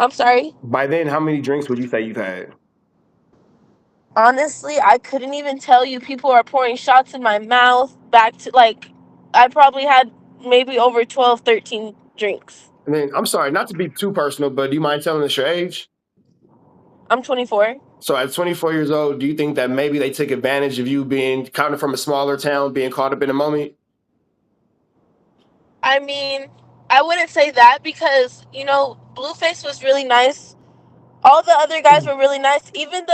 I'm sorry. By then, how many drinks would you say you've had? Honestly, I couldn't even tell you. People are pouring shots in my mouth. Back to like, I probably had maybe over 12, 13 drinks. And then, I'm sorry, not to be too personal, but do you mind telling us your age? I'm 24. So at 24 years old, do you think that maybe they took advantage of you being kind of from a smaller town, being caught up in a moment? I mean, I wouldn't say that because, Blueface was really nice. All the other guys were really nice. Even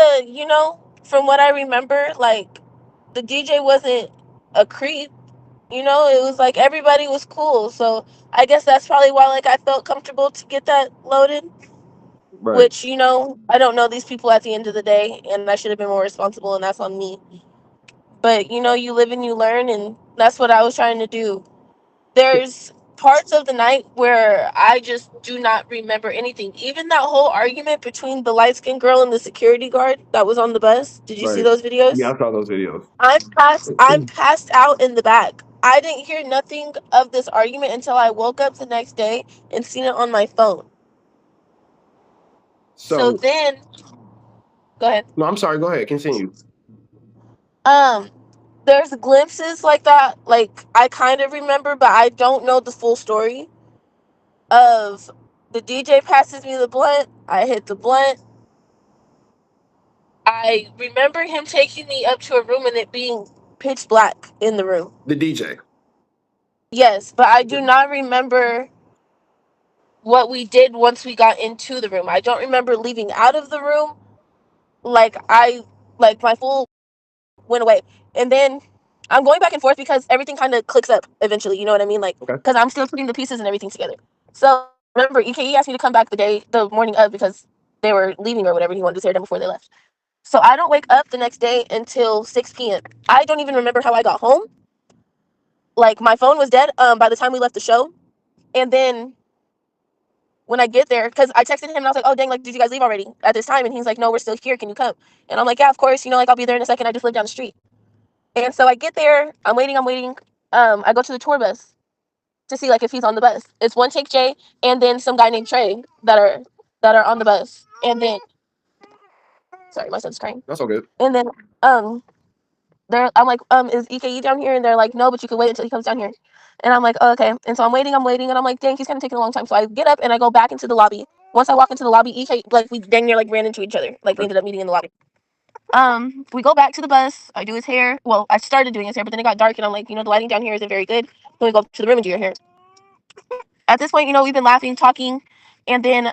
from what I remember, like, the DJ wasn't a creep. It was like everybody was cool. So I guess that's probably why, like, I felt comfortable to get that loaded. Right. Which, I don't know these people at the end of the day, and I should have been more responsible, and that's on me. But, you live and you learn, and that's what I was trying to do. There's parts of the night where I just do not remember anything. Even that whole argument between the light skinned girl and the security guard that was on the bus. Did you see Right. those Yeah, videos? I saw those videos. I'm passed out in the back. I didn't hear nothing of this argument until I woke up the next day and seen it on my phone. So So, then, go ahead. no, I'm sorry. Go ahead. Continue. Um, there's glimpses like that. Like I kind of remember, but I don't know the full story of the DJ passes me the blunt. I hit the blunt. I remember him taking me up to a room and it being pitch black in the room. The DJ. Yes, but I do not remember what we did once we got into the room. I don't remember leaving out of the room. Like my full went away. And then I'm going back and forth because everything kind of clicks up eventually. You know what I mean? Like, Okay. because I'm still putting the pieces and everything together. So remember, EKE asked me to come back the morning of because they were leaving or whatever. He wanted to tear them before they left. So I don't wake up the next day until 6 p.m. I don't even remember how I got home. Like my phone was dead by the time we left the show. And then when I get there, because I texted him and I was like, oh, dang, like, did you guys leave already at this time? And he's like, no, we're still here. Can you come? And I'm like, yeah, of course. Like, I'll be there in a second. I just live down the street. And so I get there. I'm waiting. I go to the tour bus to see, like, if he's on the bus. It's one Chick Jay and then some guy named Trey that are on the bus. And then, sorry, my son's crying. That's all good. And then, I'm like, is EKE down here? And they're like, no, but you can wait until he comes down here. And I'm like, oh, okay. And so I'm waiting, and I'm like, dang, he's kind of taking a long time. So I get up and I go back into the lobby. Once I walk into the lobby, EK, like, we dang near, like, ran into each other. Like, we ended up meeting in the lobby. We go back to the bus. I do his hair. Well, I started doing his hair, but then it got dark, and I'm like, the lighting down here isn't very good. So we go to the room and do your hair. At this point, we've been laughing, talking, and then